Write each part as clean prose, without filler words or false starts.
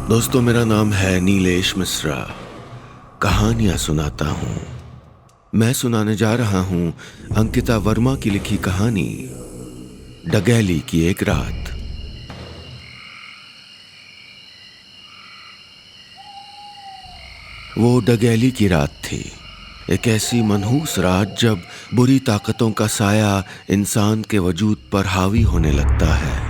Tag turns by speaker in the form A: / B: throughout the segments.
A: दोस्तों, मेरा नाम है नीलेश मिश्रा। कहानियां सुनाता हूं। मैं सुनाने जा रहा हूं अंकिता वर्मा की लिखी कहानी डगैली की एक रात। वो डगैली की रात थी, एक ऐसी मनहूस रात जब बुरी ताकतों का साया इंसान के वजूद पर हावी होने लगता है,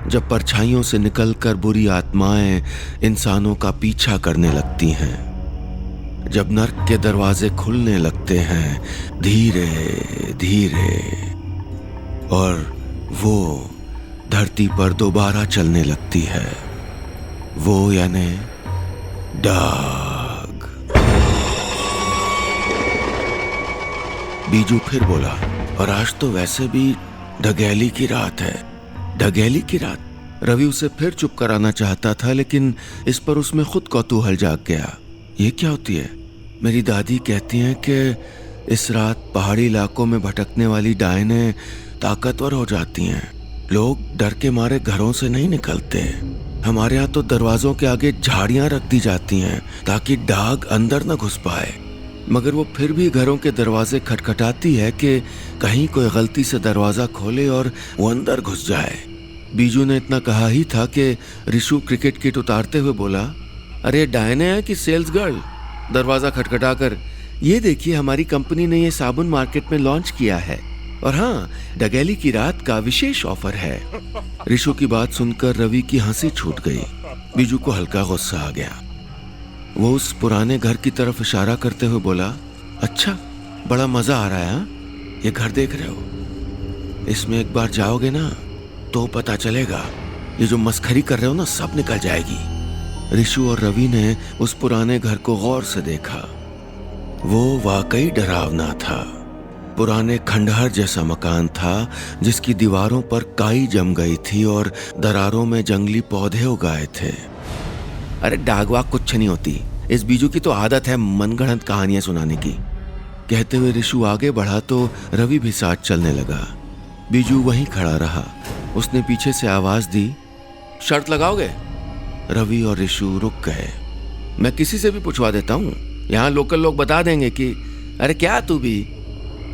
A: जब परछाइयों से निकलकर बुरी आत्माएं इंसानों का पीछा करने लगती हैं, जब नर्क के दरवाजे खुलने लगते हैं धीरे धीरे और वो धरती पर दोबारा चलने लगती है, वो यानी डाग। बीजू फिर बोला, और आज तो वैसे भी डगैली की रात है। डगैली की रात? रवि उसे फिर चुप कराना चाहता था, लेकिन इस पर उसमें खुद कौतूहल जाग गया। ये क्या होती है? मेरी दादी कहती हैं कि इस रात पहाड़ी इलाकों में भटकने वाली डायनें ताकतवर हो जाती हैं। लोग डर के मारे घरों से नहीं निकलते। हमारे यहाँ तो दरवाजों के आगे झाड़ियां रख दी जाती हैं ताकि डाग अंदर न घुस पाए, मगर वो फिर भी घरों के दरवाजे खटखटाती है कि कहीं कोई गलती से दरवाजा खोले और वो अंदर घुस जाए। बीजू ने इतना कहा ही था कि रिशु क्रिकेट किट उतारते हुए बोला, अरे डायने है कि सेल्स गर्ल? दरवाजा खटखटा कर, ये देखिए हमारी कंपनी ने ये साबुन मार्केट में लॉन्च किया है, और हाँ, डगैली की रात का विशेष ऑफर है। रिशु की बात सुनकर रवि की हंसी छूट गई। बीजू को हल्का गुस्सा आ गया। वो उस पुराने घर की तरफ इशारा करते हुए बोला, अच्छा, बड़ा मजा आ रहा है हा? ये घर देख रहे हो, इसमें एक बार जाओगे ना तो पता चलेगा, ये जो मस्खरी कर रहे हो ना सब निकल जाएगी। रिशु और रवि ने उस पुराने घर को गौर से देखा। वो वाकई डरावना था। पुराने खंडहर जैसा मकान था जिसकी दीवारों पर काई जम गई थी और दरारों में जंगली पौधे उगाए थे। अरे डागवाग कुछ नहीं होती, इस बीजू की तो आदत है मनगढ़ंत कहानियां सुनाने की। कहते हुए रिशु आगे बढ़ा तो रवि भी साथ चलने लगा। बीजू वहीं खड़ा रहा। उसने पीछे से आवाज दी, शर्त लगाओगे? रवि और रिशु रुक गए। मैं किसी से भी पूछवा देता हूँ, यहाँ लोकल लोग बता देंगे कि अरे क्या तू भी।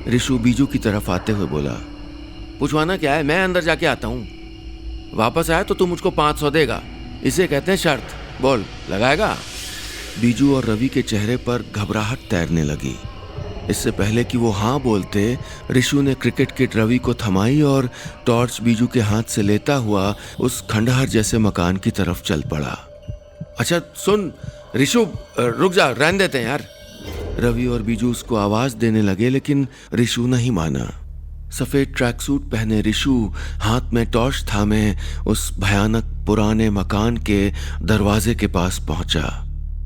A: रिशु बीजू की तरफ आते हुए बोला, पूछवाना क्या है, मैं अंदर जाके आता हूँ। वापस आया तो तू मुझको 500 देगा, इसे कहते हैं शर्त। बोल, लगाएगा? बीजू और रवि के चेहरे पर घबराहट तैरने लगी। इससे पहले कि वो हाँ बोलते, रिशु ने क्रिकेट किट रवि को थमाई और टॉर्च बीजू के हाथ से लेता हुआ उस खंडहर जैसे मकान की तरफ चल पड़ा। अच्छा सुन रिशु, रुक जा, रहने देते हैं यार। रवि और बीजू उसको आवाज देने लगे, लेकिन रिशु नहीं माना। सफेद ट्रैक सूट पहने रिशु हाथ में टॉर्च थामे उस भयानक पुराने मकान के दरवाजे के पास पहुंचा।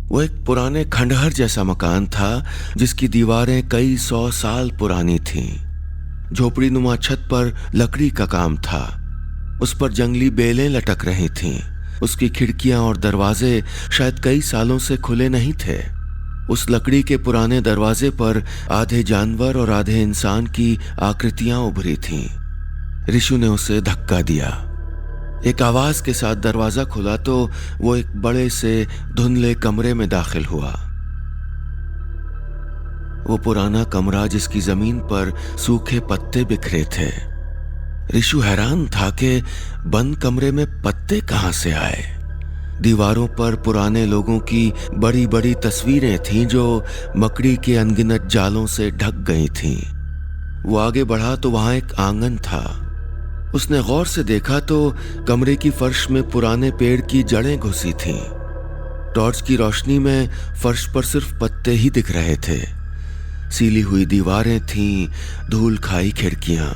A: वो एक पुराने खंडहर जैसा मकान था जिसकी दीवारें कई 100 साल पुरानी थीं। झोपड़ी नुमा छत पर लकड़ी का काम था। उस पर जंगली बेलें लटक रही थीं। उसकी खिड़कियां और दरवाजे शायद कई सालों से खुले नहीं थे। उस लकड़ी के पुराने दरवाजे पर आधे जानवर और आधे इंसान की आकृतियां उभरी थीं। रिशु ने उसे धक्का दिया। एक आवाज के साथ दरवाजा खुला तो वो एक बड़े से धुंधले कमरे में दाखिल हुआ। वो पुराना कमरा जिसकी जमीन पर सूखे पत्ते बिखरे थे। रिशु हैरान था कि बंद कमरे में पत्ते कहां से आए। दीवारों पर पुराने लोगों की बड़ी बड़ी तस्वीरें थीं जो मकड़ी के अनगिनत जालों से ढक गई थीं। वो आगे बढ़ा तो वहां एक आंगन था। उसने गौर से देखा तो कमरे की फर्श में पुराने पेड़ की जड़ें घुसी थीं। टॉर्च की रोशनी में फर्श पर सिर्फ पत्ते ही दिख रहे थे। सीली हुई दीवारें थीं, धूल खाई खिड़कियां।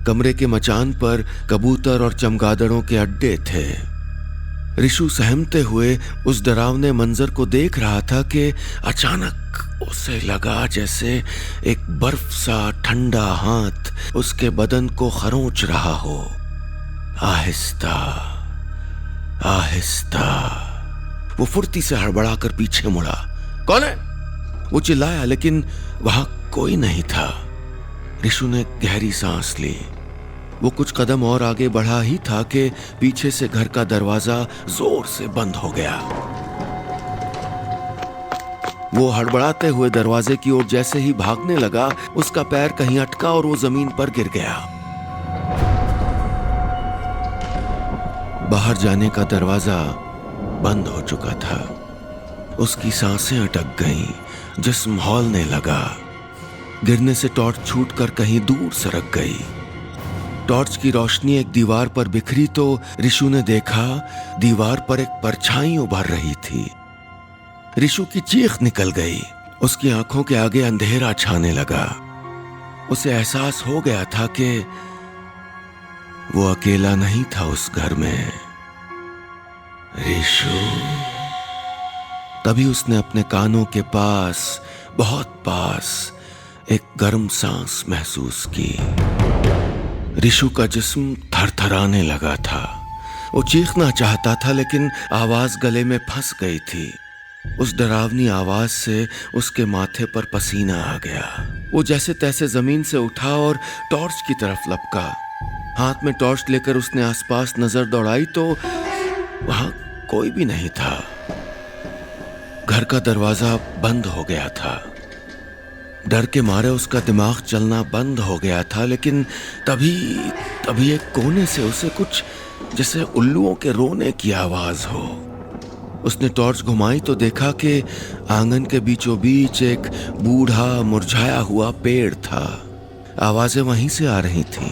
A: कमरे के मचान पर कबूतर और चमगादड़ों के अड्डे थे। रिशु सहमते हुए उस डरावने मंजर को देख रहा था कि अचानक उसे लगा जैसे एक बर्फ सा ठंडा हाथ उसके बदन को खरोंच रहा हो। आहिस्ता आहिस्ता वो फुर्ती से हड़बड़ाकर पीछे मुड़ा। कौन है? वो चिल्लाया, लेकिन वहां कोई नहीं था। रिशु ने गहरी सांस ली। वो कुछ कदम और आगे बढ़ा ही था कि पीछे से घर का दरवाजा जोर से बंद हो गया। वो हड़बड़ाते हुए दरवाजे की ओर जैसे ही भागने लगा, उसका पैर कहीं अटका और वो जमीन पर गिर गया। बाहर जाने का दरवाजा बंद हो चुका था। उसकी सांसें अटक गईं, जिस्म हौलने लगा। गिरने से टॉर्च छूटकर कहीं दूर सरक गई। टॉर्च की रोशनी एक दीवार पर बिखरी तो ऋषु ने देखा दीवार पर एक परछाई उभर रही थी। ऋषु की चीख निकल गई। उसकी आंखों के आगे अंधेरा छाने लगा। उसे एहसास हो गया था कि वो अकेला नहीं था उस घर में। ऋषु। तभी उसने अपने कानों के पास, बहुत पास, एक गर्म सांस महसूस की। ऋषु का जिस्म थरथराने लगा था। वो चीखना चाहता था लेकिन आवाज गले में फंस गई थी। उस डरावनी आवाज से उसके माथे पर पसीना आ गया। वो जैसे तैसे जमीन से उठा और टॉर्च की तरफ लपका। हाथ में टॉर्च लेकर उसने आसपास नजर दौड़ाई तो वहां कोई भी नहीं था। घर का दरवाजा बंद हो गया था। डर के मारे उसका दिमाग चलना बंद हो गया था, लेकिन तभी एक कोने से उसे कुछ जैसे उल्लुओं के रोने की आवाज हो। उसने टॉर्च घुमाई तो देखा कि आंगन के बीचों बीच एक बूढ़ा मुरझाया हुआ पेड़ था। आवाजें वहीं से आ रही थीं।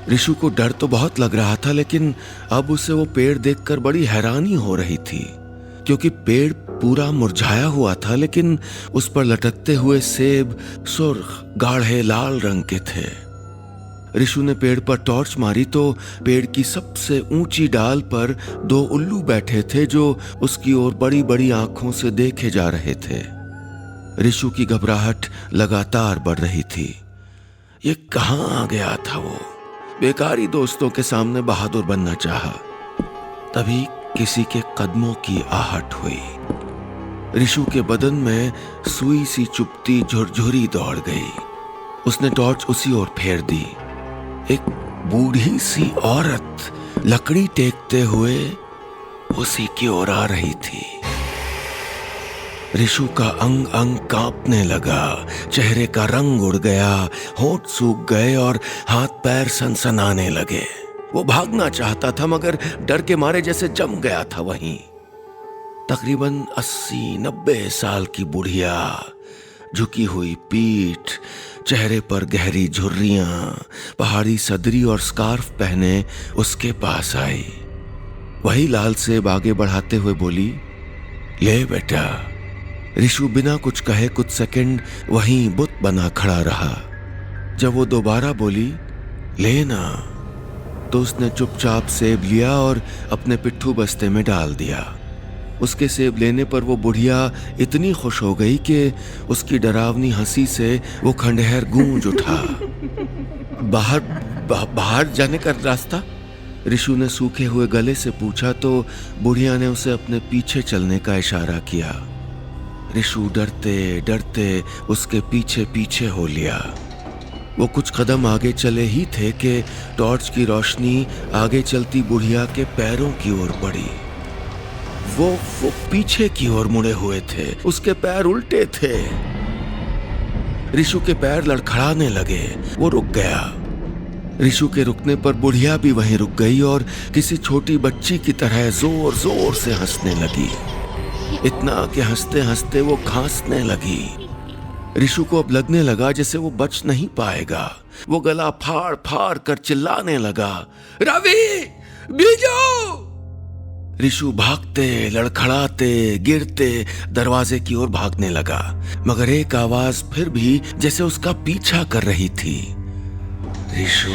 A: ऋषु को डर तो बहुत लग रहा था, लेकिन अब उसे वो पेड़ देखकर बड़ी हैरानी हो रही थी, क्योंकि पेड़ पूरा मुरझाया हुआ था, लेकिन उस पर लटकते हुए सेब सुर्ख गाढ़े लाल रंग के थे। ऋषु ने पेड़ पर टॉर्च मारी तो पेड़ की सबसे ऊंची डाल पर दो उल्लू बैठे थे जो उसकी ओर बड़ी बड़ी आंखों से देखे जा रहे थे। ऋषु की घबराहट लगातार बढ़ रही थी। ये कहां आ गया था वो? बेकारी दोस्तों के सामने बहादुर बनना चाहा। तभी किसी के कदमों की आहट हुई। ऋषु के बदन में सुई सी चुभती झुरझुरी दौड़ गई। उसने टॉर्च उसी ओर फेर दी। एक बूढ़ी सी औरत लकड़ी टेकते हुए उसी की ओर आ रही थी। ऋषु का अंग अंग कांपने लगा। चेहरे का रंग उड़ गया, होंठ सूख गए और हाथ पैर सनसनाने लगे। वो भागना चाहता था मगर डर के मारे जैसे जम गया था वहीं। तकरीबन 80-90 साल की बुढ़िया, झुकी हुई पीठ, चेहरे पर गहरी झुर्रियां, पहाड़ी सदरी और स्कार्फ पहने उसके पास आई। वही लाल सेब आगे बढ़ाते हुए बोली, ले बेटा। ऋषु बिना कुछ कहे कुछ सेकंड वहीं बुत बना खड़ा रहा। जब वो दोबारा बोली, लेना, तो उसने चुपचाप सेब लिया और अपने पिट्ठू बस्ते में डाल दिया। उसके सेब लेने पर वो बुढ़िया इतनी खुश हो गई कि उसकी डरावनी हंसी से वो खंडहर गूंज उठा। बाहर जाने का रास्ता? ऋषु ने सूखे हुए गले से पूछा तो बुढ़िया ने उसे अपने पीछे चलने का इशारा किया। ऋषु डरते डरते उसके पीछे पीछे हो लिया। वो कुछ कदम आगे चले ही थे कि टॉर्च की रोशनी आगे चलती बुढ़िया के पैरों की ओर पड़ी। वो पीछे की ओर मुड़े हुए थे। उसके पैर उल्टे थे। ऋषु के पैर लड़खड़ाने लगे। वो रुक गया। ऋषु के रुकने पर बुढ़िया भी वहीं रुक गई और किसी छोटी बच्ची की तरह जोर जोर से हंसने लगी। इतना कि हंसते हंसते वो खांसने लगी। ऋषु को अब लगने लगा जैसे वो बच नहीं पाएगा। वो गला फाड़ फाड़ कर चिल्लाने लगा, रवि, बीजू! ऋषु भागते, लड़खड़ाते, गिरते दरवाजे की ओर भागने लगा, मगर एक आवाज फिर भी जैसे उसका पीछा कर रही थी, ऋषु,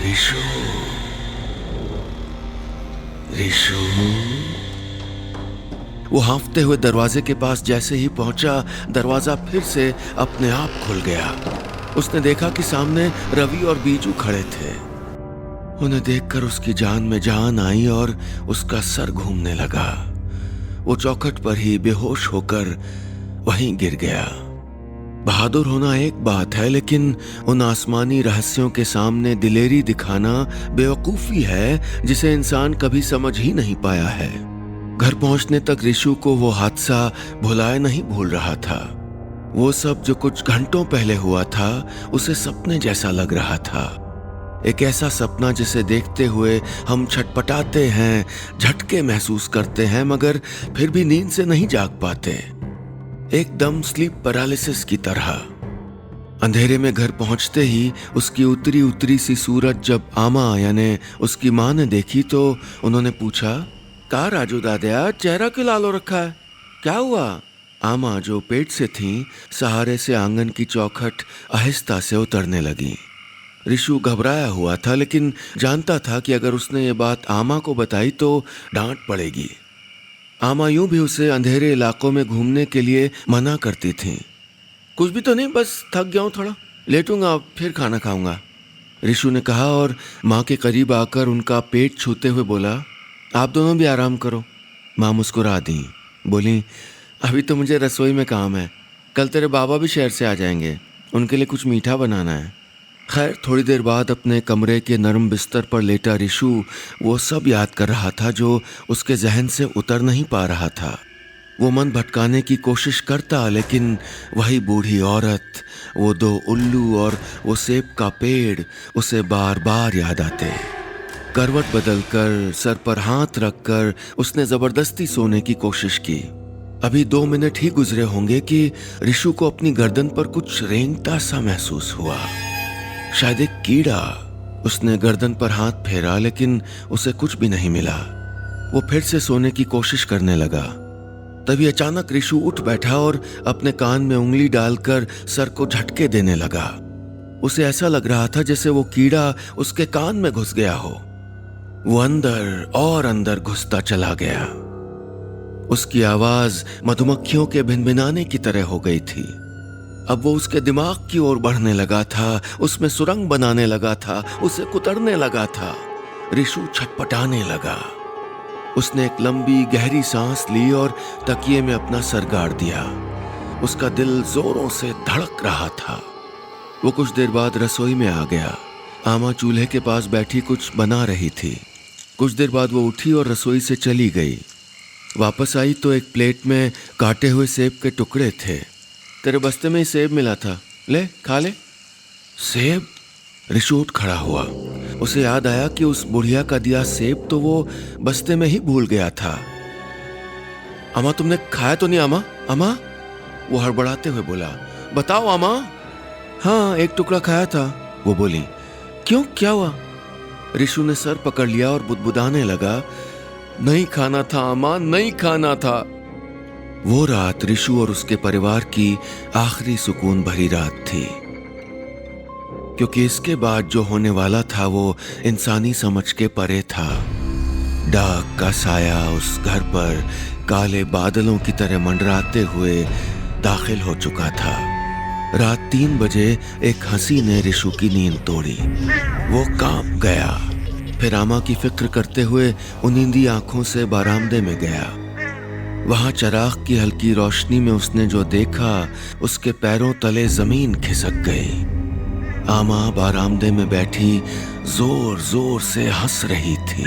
A: ऋषु, ऋषु। वो हाँफते हुए दरवाजे के पास जैसे ही पहुंचा, दरवाजा फिर से अपने आप खुल गया। उसने देखा कि सामने रवि और बीजू खड़े थे। उन्हें देखकर उसकी जान में जान आई और उसका सर घूमने लगा। वो चौखट पर ही बेहोश होकर वहीं गिर गया। बहादुर होना एक बात है, लेकिन उन आसमानी रहस्यों के सामने दिलेरी दिखाना बेवकूफ़ी है जिसे इंसान कभी समझ ही नहीं पाया है। घर पहुंचने तक रिशु को वो हादसा भुलाए नहीं भूल रहा था। वो सब जो कुछ घंटों पहले हुआ था उसे सपने जैसा लग रहा था। एक ऐसा सपना जिसे देखते हुए हम छटपटाते हैं, झटके महसूस करते हैं, मगर फिर भी नींद से नहीं जाग पाते, एकदम स्लीप पैरालिसिस की तरह। अंधेरे में घर पहुंचते ही उसकी उतरी उतरी सी सूरत जब आमा यानी उसकी माँ ने देखी तो उन्होंने पूछा, का राजू दादिया, चेहरा क्यों लालो रखा है, क्या हुआ? आमा जो पेट से थीं, सहारे से आंगन की चौखट आहिस्ता से उतरने लगी। रिशु घबराया हुआ था, लेकिन जानता था कि अगर उसने ये बात आमा को बताई तो डांट पड़ेगी। आमा यूं भी उसे अंधेरे इलाकों में घूमने के लिए मना करती थीं। कुछ भी तो नहीं, बस थक गया हूं, थोड़ा लेटूंगा, फिर खाना खाऊंगा, रिशु ने कहा और माँ के करीब आकर उनका पेट छूते हुए बोला, आप दोनों भी आराम करो। माँ मुस्कुरा दी, बोली, अभी तो मुझे रसोई में काम है, कल तेरे बाबा भी शहर से आ जाएंगे, उनके लिए कुछ मीठा बनाना है। खैर, थोड़ी देर बाद अपने कमरे के नरम बिस्तर पर लेटा रिशु वो सब याद कर रहा था जो उसके जहन से उतर नहीं पा रहा था। वो मन भटकाने की कोशिश करता, लेकिन वही बूढ़ी औरत, वो 2 उल्लू और वो सेब का पेड़ उसे बार बार याद आते। करवट बदलकर, सर पर हाथ रखकर उसने जबरदस्ती सोने की कोशिश की। अभी 2 मिनट ही गुजरे होंगे कि रिशु को अपनी गर्दन पर कुछ रेंगता सा महसूस हुआ, शायद एक कीड़ा। उसने गर्दन पर हाथ फेरा, लेकिन उसे कुछ भी नहीं मिला। वो फिर से सोने की कोशिश करने लगा। तभी अचानक रिशु उठ बैठा और अपने कान में उंगली डालकर सर को झटके देने लगा। उसे ऐसा लग रहा था जैसे वो कीड़ा उसके कान में घुस गया हो। वो अंदर और अंदर घुसता चला गया। उसकी आवाज मधुमक्खियों के भिनभिनाने की तरह हो गई थी। अब वो उसके दिमाग की ओर बढ़ने लगा था, उसमें सुरंग बनाने लगा था, उसे कुतरने लगा था। रिशु छटपटाने लगा। उसने एक लंबी गहरी सांस ली और तकिए में अपना सर गाड़ दिया। उसका दिल जोरों से धड़क रहा था। वो कुछ देर बाद रसोई में आ गया। आमा चूल्हे के पास बैठी कुछ बना रही थी। कुछ देर बाद वो उठी और रसोई से चली गई। वापस आई तो एक प्लेट में काटे हुए सेब के टुकड़े थे। तेरे बस्ते में ही सेब मिला था, ले खा ले। सेब? रिशु उठ खड़ा हुआ। उसे याद आया कि उस बुढ़िया का दिया सेब तो वो बस्ते में ही भूल गया था। अम्मा, तुमने खाया तो नहीं? अम्मा, अम्मा, वो हड़बड़ाते हुए बोला। बताओ अम्मा। हाँ, एक टुकड़ा खाया था, वो बोली। क्यों, क्या हुआ? रिशु ने सर पकड़ लिया और बुदबुदाने लगा। नहीं खाना था अम्मा, नहीं खाना था। वो रात रिशु और उसके परिवार की आखिरी सुकून भरी रात थी, क्योंकि इसके बाद जो होने वाला था वो इंसानी समझ के परे था। डाक का साया उस घर पर काले बादलों की तरह मंडराते हुए दाखिल हो चुका था। रात 3 बजे एक हंसी ने रिशु की नींद तोड़ी। वो कांप गया। फिर आमा की फिक्र करते हुए उनींदी आंखों से बारामदे में गया। वहां चिराग की हल्की रोशनी में उसने जो देखा, उसके पैरों तले जमीन खिसक गई। आमा बारामदे में बैठी जोर जोर से हंस रही थी,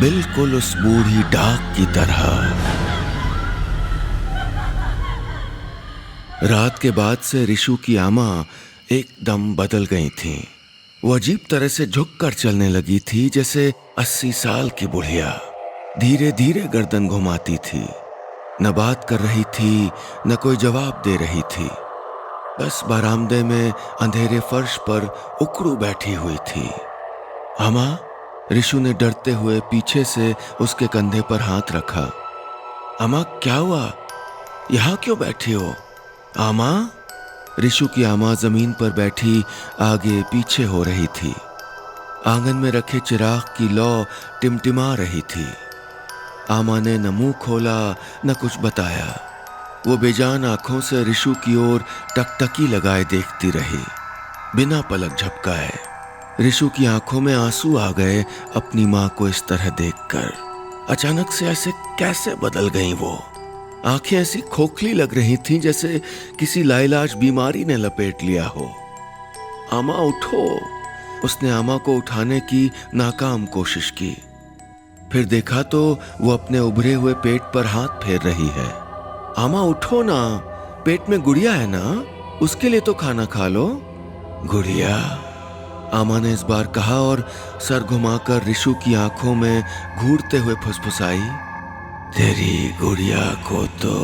A: बिल्कुल उस बूढ़ी डाक की तरह। रात के बाद से रिशु की आमा एकदम बदल गई थी। वो अजीब तरह से झुककर चलने लगी थी, जैसे 80 साल की बुढ़िया। धीरे धीरे गर्दन घुमाती थी, न बात कर रही थी, न कोई जवाब दे रही थी। बस बारामदे में अंधेरे फर्श पर उकड़ू बैठी हुई थी। अम्मा, रिशु ने डरते हुए पीछे से उसके कंधे पर हाथ रखा। अम्मा, क्या हुआ? यहाँ क्यों बैठी हो? अम्मा? रिशु की आमा जमीन पर बैठी आगे पीछे हो रही थी। आंगन में रखे चिराग की लौ टिमटिमा रही थी। आमा ने न मुंह खोला न कुछ बताया। वो बेजान आंखों से रिशु की ओर टकटकी लगाए देखती रही, बिना पलक झपकाए। रिशु की आंखों में आंसू आ गए अपनी माँ को इस तरह देखकर। अचानक से ऐसे कैसे बदल गई वो? आंखें ऐसी खोखली लग रही थीं जैसे किसी लाइलाज बीमारी ने लपेट लिया हो। आमा उठो। उसने आमा को उठाने की नाकाम कोशिश की। फिर देखा तो वो अपने उभरे हुए पेट पर हाथ फेर रही है। आमा उठो ना, पेट में गुड़िया है ना, उसके लिए तो खाना खा लो। गुड़िया, आमा ने इस बार कहा और सर घुमाकर रिशु की आंखों में घूरते हुए फुसफुसाई, तेरी गुड़िया को तो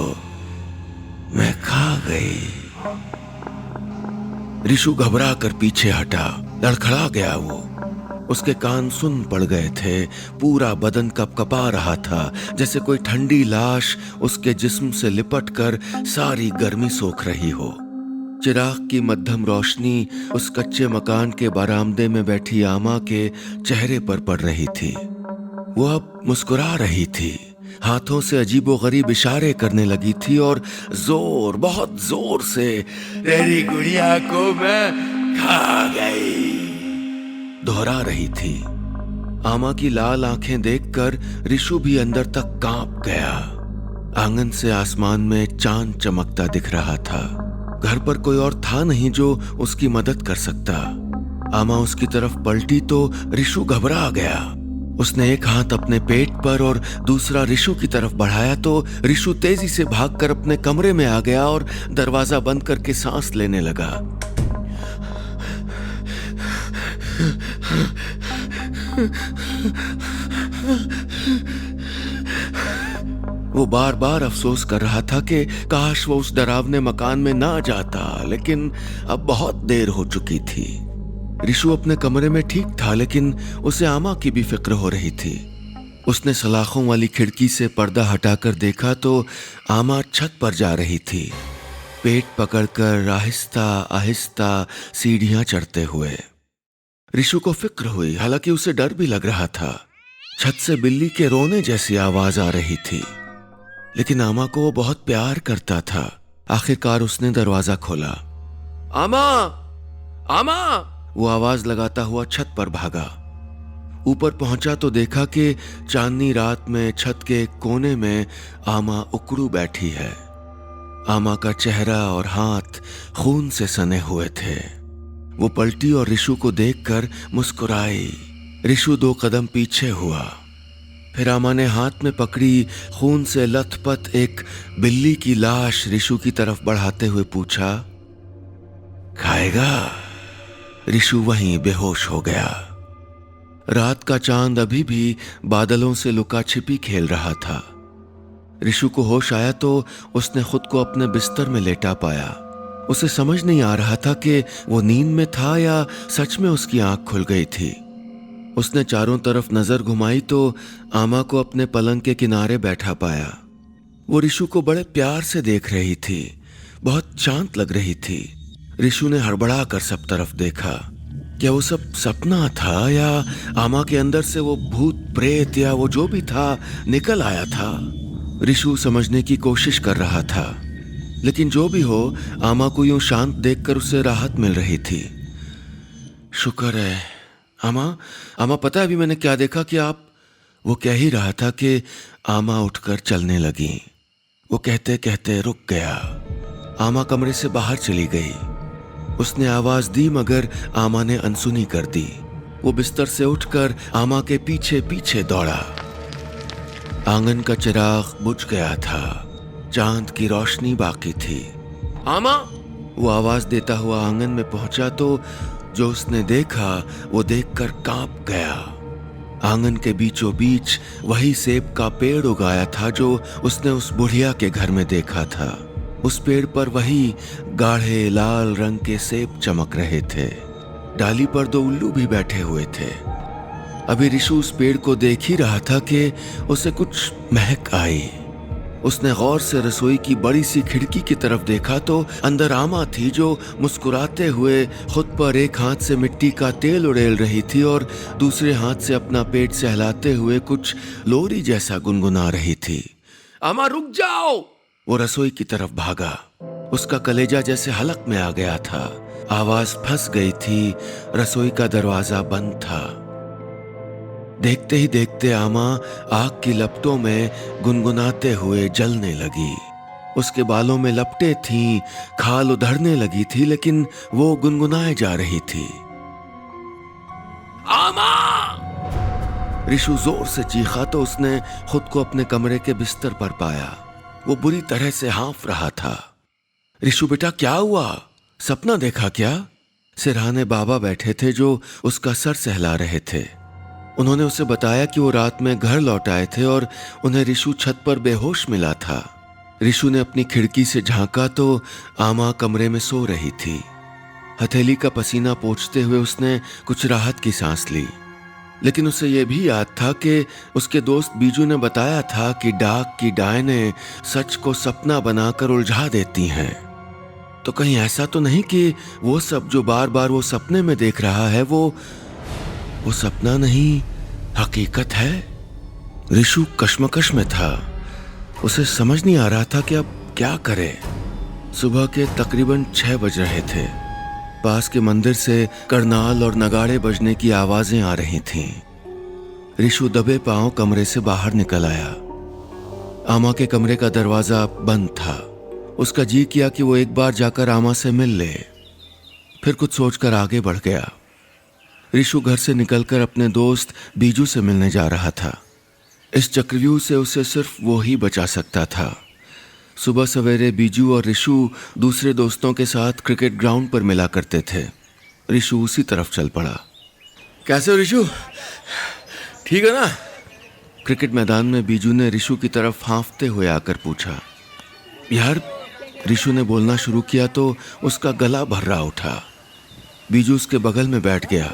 A: मैं खा गई। रिशु घबरा कर पीछे हटा, लड़खड़ा गया वो। उसके कान सुन पड़ गए थे, पूरा बदन कपकपा रहा था जैसे कोई ठंडी लाश उसके जिस्म से लिपट कर सारी गर्मी सोख रही हो। चिराग की मध्यम रोशनी उस कच्चे मकान के बरामदे में बैठी आमा के चेहरे पर पड़ रही थी। वो अब मुस्कुरा रही थी, हाथों से अजीबोगरीब इशारे करने लगी थी और बहुत जोर से तेरी गुड़िया को मैं खा गई दोहरा रही थी। आमा की लाल आंखें देखकर रिशु भी अंदर तक कांप गया। आंगन से आसमान में चांद चमकता दिख रहा था। घर पर कोई और था नहीं जो उसकी मदद कर सकता। आमा उसकी तरफ पलटी तो रिशु घबरा गया। उसने एक हाथ अपने पेट पर और दूसरा रिशु की तरफ बढ़ाया तो रिशु तेजी से भागकर अपने कमरे में आ गया और दरवाजा बंद करके सांस लेने लगा। वो बार बार अफसोस कर रहा था कि काश वो उस डरावने मकान में ना जाता, लेकिन अब बहुत देर हो चुकी थी। रिशु अपने कमरे में ठीक था, लेकिन उसे आमा की भी फिक्र हो रही थी। उसने सलाखों वाली खिड़की से पर्दा हटाकर देखा तो आमा छत पर जा रही थी, पेट पकड़कर आहिस्ता आहिस्ता सीढ़ियां चढ़ते हुए। रिशु को फिक्र हुई, हालांकि उसे डर भी लग रहा था। छत से बिल्ली के रोने जैसी आवाज आ रही थी, लेकिन आमा को वो बहुत प्यार करता था। आखिरकार उसने दरवाजा खोला। आमा, आमा! वो आवाज लगाता हुआ छत पर भागा। ऊपर पहुंचा तो देखा कि चांदनी रात में छत के एक कोने में आमा उकड़ू बैठी है। आमा का चेहरा और हाथ खून से सने हुए थे। वो पलटी और रिशु को देखकर मुस्कुराई। रिशु 2 कदम पीछे हुआ। फिर आमा ने हाथ में पकड़ी खून से लथपथ एक बिल्ली की लाश रिशु की तरफ बढ़ाते हुए पूछा, खाएगा? रिशु वहीं बेहोश हो गया। रात का चांद अभी भी बादलों से लुका छिपी खेल रहा था। रिशु को होश आया तो उसने खुद को अपने बिस्तर में लेटा पाया। उसे समझ नहीं आ रहा था कि वो नींद में था या सच में उसकी आंख खुल गई थी। उसने चारों तरफ नजर घुमाई तो आमा को अपने पलंग के किनारे बैठा पाया। वो रिशु को बड़े प्यार से देख रही थी, बहुत शांत लग रही थी। रिशु ने हड़बड़ा कर सब तरफ देखा। क्या वो सब सपना था या आमा के अंदर से वो भूत प्रेत या वो जो भी था निकल आया था? रिशु समझने की कोशिश कर रहा था, लेकिन जो भी हो, आमा को यूं शांत देखकर उसे राहत मिल रही थी। शुक्र है आमा, पता है अभी मैंने क्या देखा कि आप? वो कह ही रहा था कि आमा उठकर चलने लगी। वो कहते कहते रुक गया। आमा कमरे से बाहर चली गई। उसने आवाज दी मगर आमा ने अनसुनी कर दी। वो बिस्तर से उठकर आमा के पीछे पीछे दौड़ा। आंगन का चिराग बुझ गया था, चांद की रोशनी बाकी थी। आमा! वो आवाज देता हुआ आंगन में पहुंचा तो जो उसने देखा वो देखकर कांप गया। आंगन के बीचों बीच वही सेब का पेड़ उगाया था जो उसने उस बुढ़िया के घर में देखा था। उस पेड़ पर वही गाढ़े लाल रंग के सेब चमक रहे थे। डाली पर 2 उल्लू भी बैठे हुए थे। अभी रिशु उस पेड़ को देख ही रहा था कि उसे कुछ महक आई। उसने गौर से रसोई की बड़ी सी खिड़की की तरफ देखा तो अंदर आमा थी जो मुस्कुराते हुए खुद पर एक हाथ से मिट्टी का तेल उड़ेल रही थी और दूसरे हाथ से अपना पेट सहलाते हुए कुछ लोरी जैसा गुनगुना रही थी। आमा रुक जाओ! वो रसोई की तरफ भागा। उसका कलेजा जैसे हलक में आ गया था। आवाज फंस गई थी। रसोई का दरवाजा बंद था। देखते ही देखते आमा आग की लपटों में गुनगुनाते हुए जलने लगी। उसके बालों में लपटें थीं, खाल उधड़ने लगी थी, लेकिन वो गुनगुनाए जा रही थी। आमा! रिशु जोर से चीखा तो उसने खुद को अपने कमरे के बिस्तर पर पाया। वो बुरी तरह से हाँफ रहा था। रिशु बेटा, क्या हुआ? सपना देखा क्या? सिरहाने बाबा बैठे थे जो उसका सर सहला रहे थे। उन्होंने उसे बताया कि वो रात में घर लौट आए थे और उन्हें रिशु छत पर बेहोश मिला था। रिशु ने अपनी खिड़की से झांका तो आमा कमरे में सो रही थी। हथेली का पसीना पोंछते हुए उसने कुछ राहत की सांस ली, लेकिन उसे यह भी याद था कि उसके दोस्त बीजू ने बताया था कि डाक की डायनें सच को सपना बनाकर उलझा देती हैं। तो कहीं ऐसा तो नहीं कि वो सब जो बार बार वो सपने में देख रहा है वो सपना नहीं, हकीकत है? रिशु कश्मकश में था। उसे समझ नहीं आ रहा था कि अब क्या करे। सुबह के तकरीबन 6 बज रहे थे। पास के मंदिर से करनाल और नगाड़े बजने की आवाजें आ रही थीं। रिशु दबे पांव कमरे से बाहर निकल आया। आमा के कमरे का दरवाजा बंद था। उसका जी किया कि वो एक बार जाकर आमा से मिल ले, फिर कुछ सोचकर आगे बढ़ गया। रिशु घर से निकलकर अपने दोस्त बीजू से मिलने जा रहा था। इस चक्रव्यूह से उसे सिर्फ वो ही बचा सकता था। सुबह सवेरे बीजू और रिशु दूसरे दोस्तों के साथ क्रिकेट ग्राउंड पर मिला करते थे। रिशु उसी तरफ चल पड़ा। कैसे हो रिशु? ठीक है ना? क्रिकेट मैदान में बीजू ने रिशु की तरफ हाँफते हुए आकर पूछा। यार, रिशु ने बोलना शुरू किया तो उसका गला भर्रा उठा। बीजू उसके बगल में बैठ गया।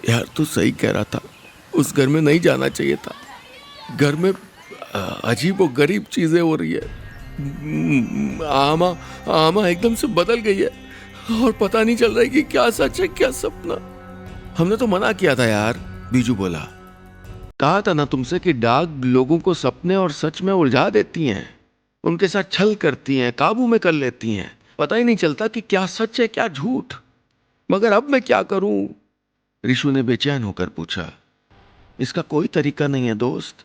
A: यार, तू सही कह रहा था, उस घर में नहीं जाना चाहिए था। घर में अजीब और गरीब चीजें हो रही है। आमा एकदम से बदल गई है और पता नहीं चल रहा है कि क्या सच है क्या सपना। हमने तो मना किया था यार, बीजू बोला। कहा था ना तुमसे कि डाक लोगों को सपने और सच में उलझा देती हैं, उनके साथ छल करती हैं, काबू में कर लेती हैं। पता ही नहीं चलता कि क्या सच है क्या झूठ। मगर अब मैं क्या करूं? रिशु ने बेचैन होकर पूछा। इसका कोई तरीका नहीं है दोस्त,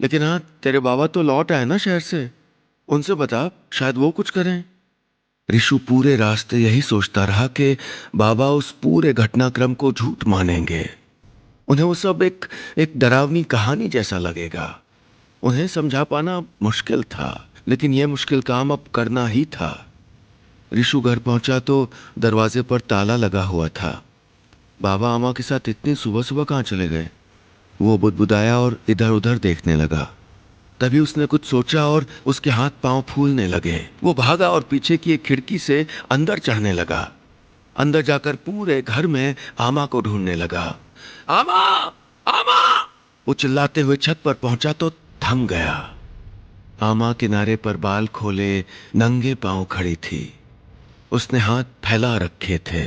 A: लेकिन हाँ, तेरे बाबा तो लौट आए ना शहर से, उनसे बता, शायद वो कुछ करें। रिशु पूरे रास्ते यही सोचता रहा कि बाबा उस पूरे घटनाक्रम को झूठ मानेंगे। उन्हें वो सब एक डरावनी कहानी जैसा लगेगा। उन्हें समझा पाना मुश्किल था, लेकिन यह मुश्किल काम अब करना ही था। रिशु घर पहुंचा तो दरवाजे पर ताला लगा हुआ था। बाबा आमा के साथ इतनी सुबह सुबह कहाँ चले गए? वो बुदबुदाया और इधर उधर देखने लगा। तभी उसने कुछ सोचा और उसके हाथ पांव फूलने लगे। वो भागा और पीछे की एक खिड़की से अंदर चढ़ने लगा। अंदर जाकर पूरे घर में आमा को ढूंढने लगा। आमा! आमा! वो चिल्लाते हुए छत पर पहुंचा तो थम गया। आमा किनारे पर बाल खोले नंगे पांव खड़ी थी। उसने हाथ फैला रखे थे।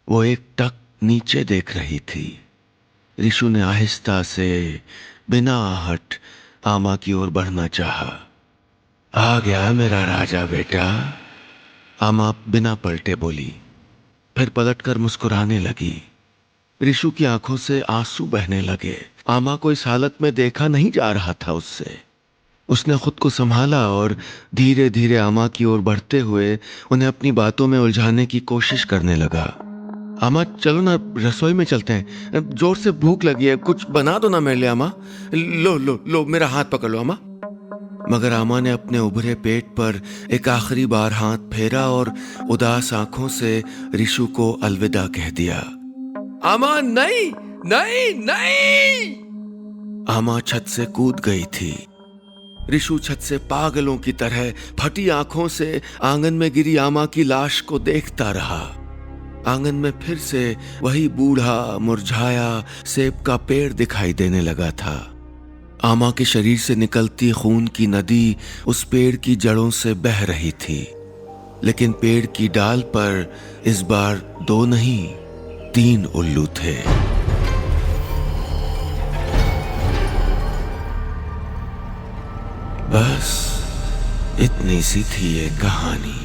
A: वो एक टक नीचे देख रही थी। रिशु ने आहिस्ता से बिना आहट आमा की ओर बढ़ना चाहा। आ गया मेरा राजा बेटा, आमा बिना पलटे बोली, फिर पलटकर मुस्कुराने लगी। रिशु की आंखों से आंसू बहने लगे। आमा को इस हालत में देखा नहीं जा रहा था उससे। उसने खुद को संभाला और धीरे धीरे आमा की ओर बढ़ते हुए उन्हें अपनी बातों में उलझाने की कोशिश करने लगा। आमा, चलो ना, रसोई में चलते हैं, जोर से भूख लगी है, कुछ बना दो ना मेरे लिए। आमा, लो लो लो, मेरा हाथ पकड़ लो आमा। मगर आमा ने अपने उभरे पेट पर एक आखिरी बार हाथ फेरा और उदास आंखों से रिशु को अलविदा कह दिया। आमा, नहीं नहीं नहीं! आमा छत से कूद गई थी। रिशु छत से पागलों की तरह फटी आंखों से आंगन में गिरी आमा की लाश को देखता रहा। आंगन में फिर से वही बूढ़ा मुरझाया सेब का पेड़ दिखाई देने लगा था। आमा के शरीर से निकलती खून की नदी उस पेड़ की जड़ों से बह रही थी, लेकिन पेड़ की डाल पर इस बार 2 नहीं 3 उल्लू थे। बस इतनी सी थी ये कहानी।